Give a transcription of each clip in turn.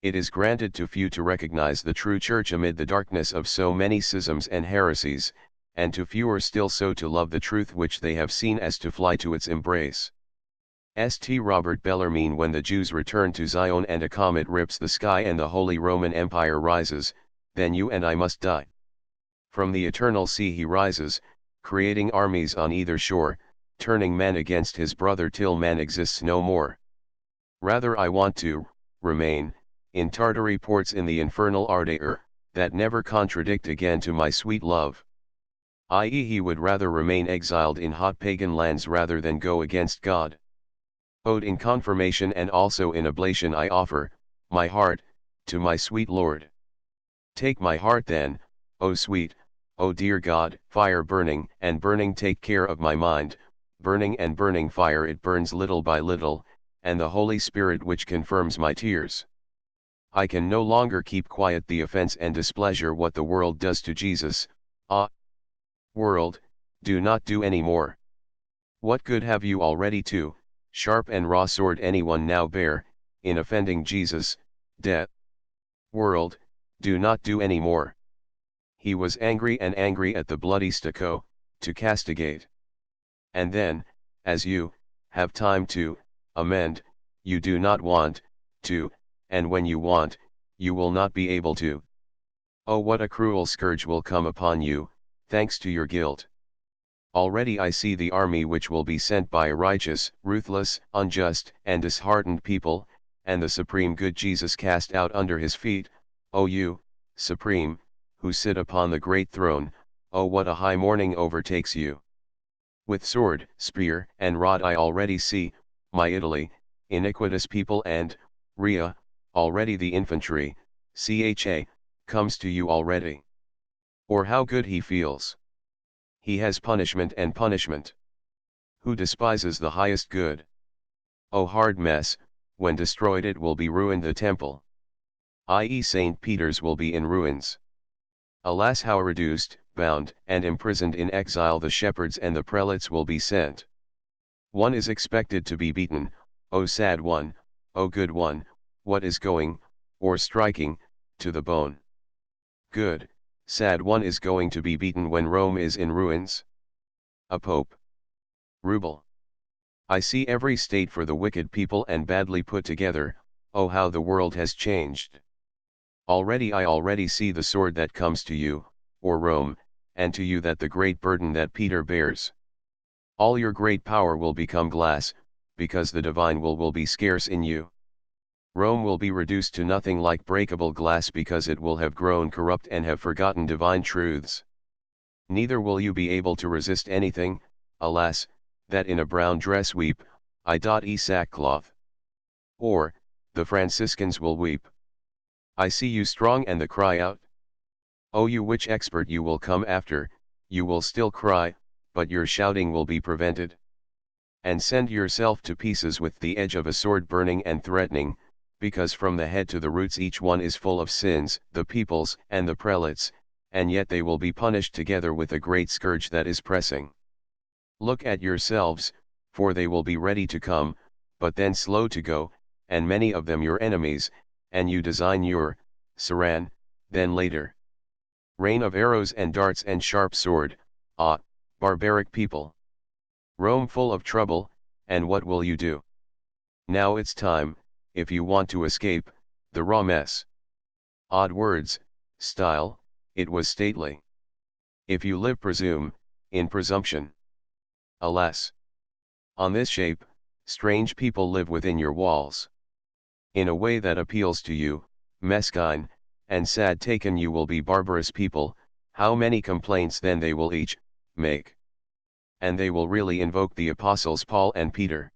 It is granted to few to recognize the true church amid the darkness of so many schisms and heresies, and to fewer still so to love the truth which they have seen as to fly to its embrace. St. Robert Bellarmine: when the Jews return to Zion and a comet rips the sky and the Holy Roman Empire rises, then you and I must die. From the eternal sea he rises, creating armies on either shore, turning man against his brother till man exists no more. Rather I want to remain in Tartary ports in the infernal ardor, that never contradict again to my sweet love. I.e., he would rather remain exiled in hot pagan lands rather than go against God. Ode in confirmation and also in oblation I offer, my heart, to my sweet Lord. Take my heart then, O sweet, O dear God, fire burning and burning take care of my mind, burning and burning fire it burns little by little, and the Holy Spirit which confirms my tears. I can no longer keep quiet the offense and displeasure what the world does to Jesus, ah! World, do not do any more. What good have you already to, sharp and raw sword anyone now bear, in offending Jesus, death? World, do not do any more. He was angry and angry at the bloody stucco, to castigate. And then, as you, have time to, amend, you do not want, to, and when you want, you will not be able to. Oh, what a cruel scourge will come upon you, thanks to your guilt. Already I see the army which will be sent by a righteous, ruthless, unjust, and disheartened people, and the supreme good Jesus cast out under his feet. O you, supreme, who sit upon the great throne, oh what a high mourning overtakes you. With sword, spear, and rod I already see, my Italy, iniquitous people, and, Rhea, already the infantry, comes to you already. Or how good he feels. He has punishment and punishment. Who despises the highest good? O hard mess, when destroyed it will be ruined the temple. I.e. St. Peter's will be in ruins. Alas, how reduced, bound, and imprisoned in exile the shepherds and the prelates will be sent. One is expected to be beaten, O sad one, O good one, what is going, or striking, to the bone? Good, sad one is going to be beaten when Rome is in ruins. A pope. Ruble. I see every state for the wicked people and badly put together, oh how the world has changed. I already see the sword that comes to you, or Rome, and to you that the great burden that Peter bears. All your great power will become glass, because the divine will be scarce in you. Rome will be reduced to nothing like breakable glass because it will have grown corrupt and have forgotten divine truths. Neither will you be able to resist anything, alas, that in a brown dress weep, I.e. sackcloth. Or, the Franciscans will weep. I see you strong and the cry out. O you which expert you will come after, you will still cry, but your shouting will be prevented. And send yourself to pieces with the edge of a sword burning and threatening, because from the head to the roots each one is full of sins, the peoples and the prelates, and yet they will be punished together with a great scourge that is pressing. Look at yourselves, for they will be ready to come, but then slow to go, and many of them your enemies, and you design your, Saran, then later. Rain of arrows and darts and sharp sword, ah, barbaric people. Rome full of trouble, and what will you do? Now it's time, if you want to escape, the raw mess. Odd words, style, it was stately. If you live presume, in presumption. Alas! On this shape, strange people live within your walls. In a way that appeals to you, mesquine, and sad taken you will be barbarous people, how many complaints then they will each, make. And they will really invoke the apostles Paul and Peter.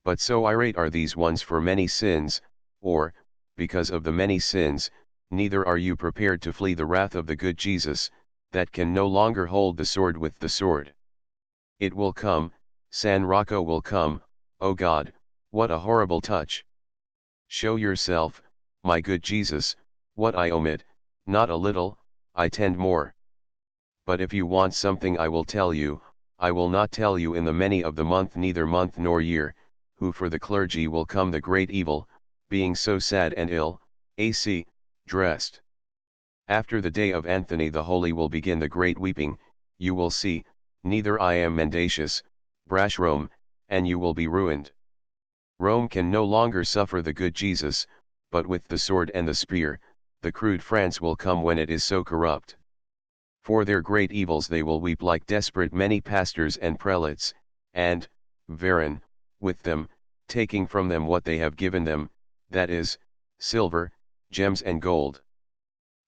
But so irate are these ones for many sins, or, because of the many sins, neither are you prepared to flee the wrath of the good Jesus, that can no longer hold the sword with the sword. It will come, San Rocco will come, O God, what a horrible touch. Show yourself, my good Jesus, what I omit, not a little, I tend more. But if you want something I will tell you, I will not tell you in the many of the month neither month nor year, who for the clergy will come the great evil, being so sad and ill, AC, dressed. After the day of Anthony the Holy will begin the great weeping, you will see, neither I am mendacious, brash Rome, and you will be ruined. Rome can no longer suffer the good Jesus, but with the sword and the spear, the crude France will come when it is so corrupt. For their great evils they will weep like desperate many pastors and prelates, and, Varon, with them, taking from them what they have given them, that is, silver, gems and gold.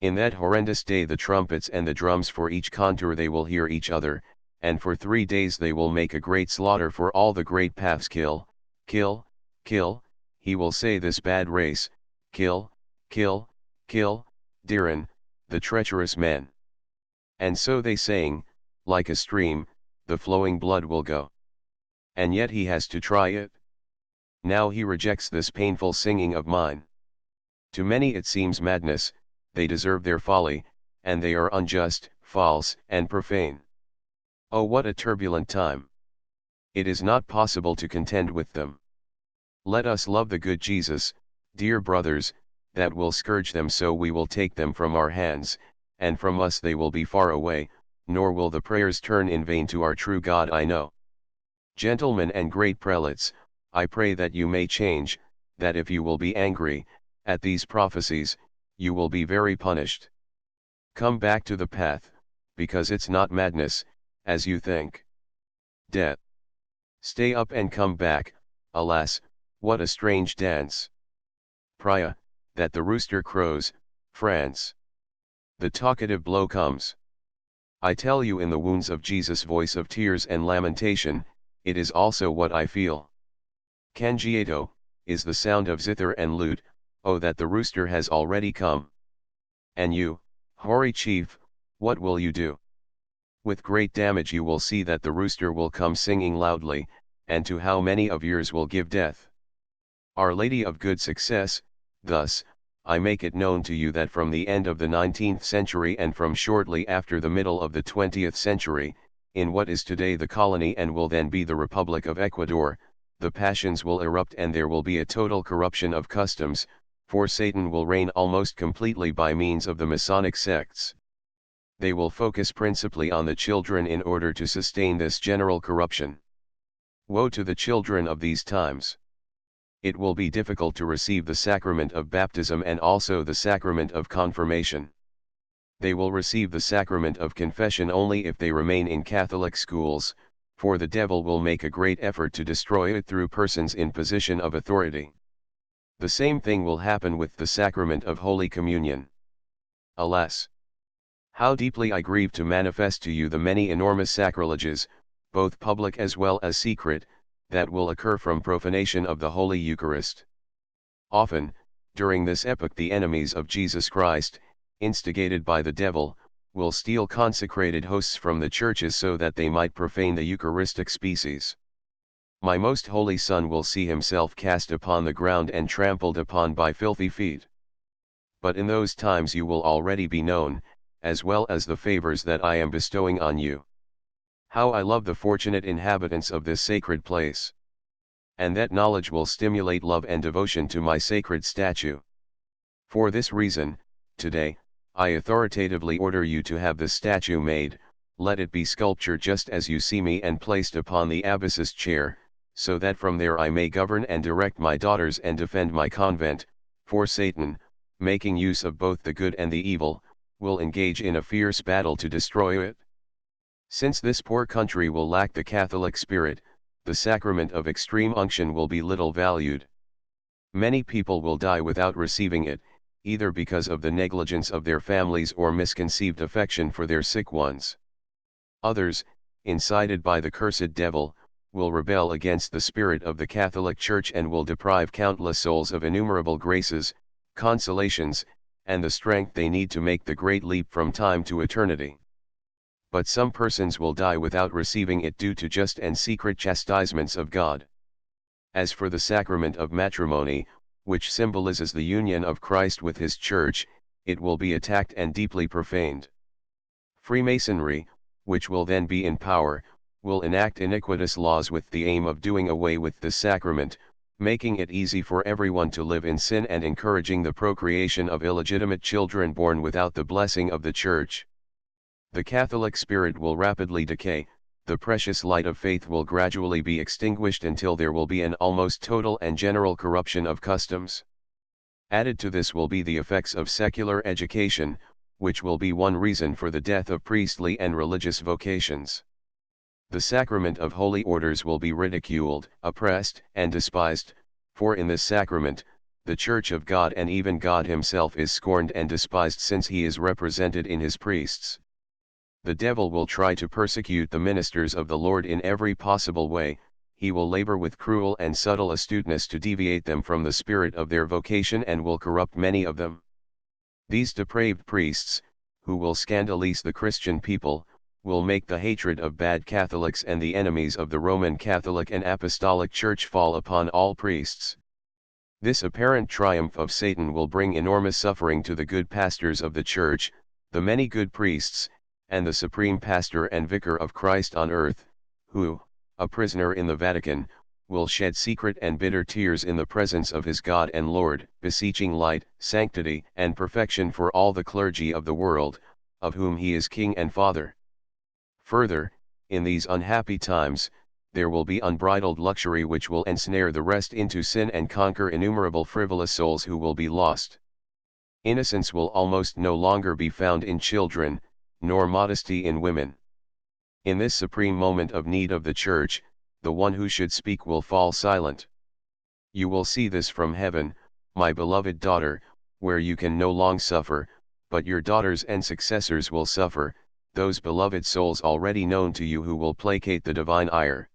In that horrendous day the trumpets and the drums for each contour they will hear each other, and for 3 days they will make a great slaughter for all the great paths kill, kill, kill, he will say this bad race, kill, kill, kill, Diran, the treacherous men. And so they saying, like a stream, the flowing blood will go. And yet he has to try it. Now he rejects this painful singing of mine. To many it seems madness, they deserve their folly, and they are unjust, false, and profane. Oh, what a turbulent time! It is not possible to contend with them. Let us love the good Jesus, dear brothers, that will scourge them so we will take them from our hands, and from us they will be far away, nor will the prayers turn in vain to our true God I know. Gentlemen and great prelates, I pray that you may change, that if you will be angry, at these prophecies, you will be very punished. Come back to the path, because it's not madness, as you think. Death. Stay up and come back, alas, what a strange dance. Priya, that the rooster crows, France. The talkative blow comes. I tell you in the wounds of Jesus' voice of tears and lamentation, it is also what I feel. Cangiato, is the sound of zither and lute, oh that the rooster has already come. And you, hoary chief, what will you do? With great damage you will see that the rooster will come singing loudly, and to how many of yours will give death. Our Lady of Good Success, thus, I make it known to you that from the end of the 19th century and from shortly after the middle of the 20th century, in what is today the colony and will then be the Republic of Ecuador, the passions will erupt and there will be a total corruption of customs, for Satan will reign almost completely by means of the Masonic sects. They will focus principally on the children in order to sustain this general corruption. Woe to the children of these times! It will be difficult to receive the sacrament of baptism and also the sacrament of confirmation. They will receive the sacrament of confession only if they remain in Catholic schools, for the devil will make a great effort to destroy it through persons in position of authority. The same thing will happen with the sacrament of Holy Communion. Alas! How deeply I grieve to manifest to you the many enormous sacrileges, both public as well as secret, that will occur from profanation of the Holy Eucharist. Often, during this epoch the enemies of Jesus Christ, instigated by the devil, will steal consecrated hosts from the churches so that they might profane the Eucharistic species. My most holy Son will see himself cast upon the ground and trampled upon by filthy feet. But in those times you will already be known, as well as the favors that I am bestowing on you. How I love the fortunate inhabitants of this sacred place! And that knowledge will stimulate love and devotion to my sacred statue. For this reason, today, I authoritatively order you to have the statue made, let it be sculptured just as you see me and placed upon the abbess's chair, so that from there I may govern and direct my daughters and defend my convent, for Satan, making use of both the good and the evil, will engage in a fierce battle to destroy it. Since this poor country will lack the Catholic spirit, the sacrament of extreme unction will be little valued. Many people will die without receiving it, either because of the negligence of their families or misconceived affection for their sick ones. Others, incited by the cursed devil, will rebel against the spirit of the Catholic Church and will deprive countless souls of innumerable graces, consolations, and the strength they need to make the great leap from time to eternity. But some persons will die without receiving it due to just and secret chastisements of God. As for the sacrament of matrimony, which symbolizes the union of Christ with his Church, it will be attacked and deeply profaned. Freemasonry, which will then be in power, will enact iniquitous laws with the aim of doing away with this sacrament, making it easy for everyone to live in sin and encouraging the procreation of illegitimate children born without the blessing of the Church. The Catholic spirit will rapidly decay, the precious light of faith will gradually be extinguished until there will be an almost total and general corruption of customs. Added to this will be the effects of secular education, which will be one reason for the death of priestly and religious vocations. The sacrament of holy orders will be ridiculed, oppressed, and despised, for in this sacrament, the Church of God and even God himself is scorned and despised since he is represented in his priests. The devil will try to persecute the ministers of the Lord in every possible way, he will labor with cruel and subtle astuteness to deviate them from the spirit of their vocation and will corrupt many of them. These depraved priests, who will scandalize the Christian people, will make the hatred of bad Catholics and the enemies of the Roman Catholic and Apostolic Church fall upon all priests. This apparent triumph of Satan will bring enormous suffering to the good pastors of the Church, the many good priests, and the supreme pastor and vicar of Christ on earth, who, a prisoner in the Vatican, will shed secret and bitter tears in the presence of his God and Lord, beseeching light, sanctity, and perfection for all the clergy of the world, of whom he is King and Father. Further, in these unhappy times, there will be unbridled luxury which will ensnare the rest into sin and conquer innumerable frivolous souls who will be lost. Innocence will almost no longer be found in children, nor modesty in women. In this supreme moment of need of the Church, the one who should speak will fall silent. You will see this from heaven, my beloved daughter, where you can no longer suffer, but your daughters and successors will suffer, those beloved souls already known to you who will placate the divine ire.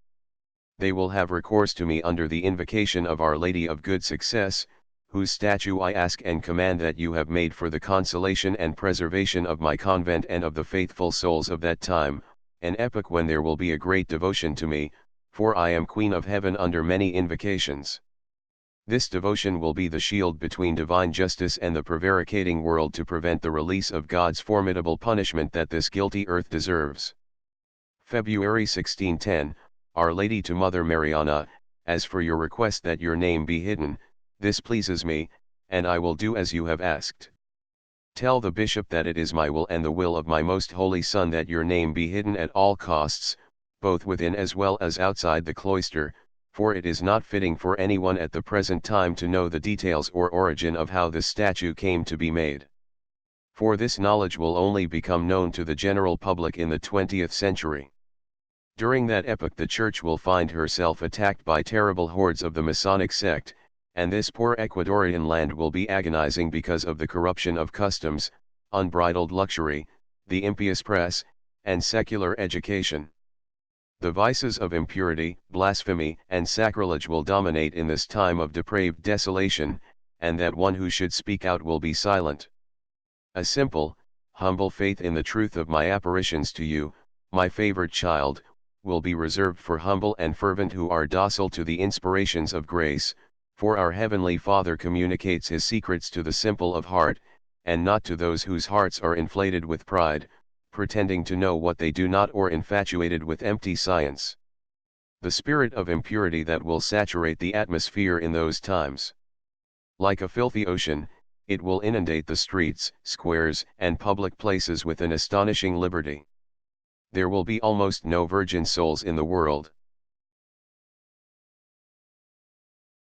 They will have recourse to me under the invocation of Our Lady of Good Success, whose statue I ask and command that you have made for the consolation and preservation of my convent and of the faithful souls of that time, an epoch when there will be a great devotion to me, for I am Queen of Heaven under many invocations. This devotion will be the shield between divine justice and the prevaricating world to prevent the release of God's formidable punishment that this guilty earth deserves. February 1610, Our Lady to Mother Mariana, as for your request that your name be hidden, this pleases me, and I will do as you have asked. Tell the bishop that it is my will and the will of my most holy Son that your name be hidden at all costs, both within as well as outside the cloister, for it is not fitting for anyone at the present time to know the details or origin of how this statue came to be made. For this knowledge will only become known to the general public in the 20th century. During that epoch the Church will find herself attacked by terrible hordes of the Masonic sect, and this poor Ecuadorian land will be agonizing because of the corruption of customs, unbridled luxury, the impious press, and secular education. The vices of impurity, blasphemy, and sacrilege will dominate in this time of depraved desolation, and that one who should speak out will be silent. A simple, humble faith in the truth of my apparitions to you, my favored child, will be reserved for humble and fervent who are docile to the inspirations of grace, for our Heavenly Father communicates his secrets to the simple of heart, and not to those whose hearts are inflated with pride, pretending to know what they do not or infatuated with empty science. The spirit of impurity that will saturate the atmosphere in those times. Like a filthy ocean, it will inundate the streets, squares, and public places with an astonishing liberty. There will be almost no virgin souls in the world.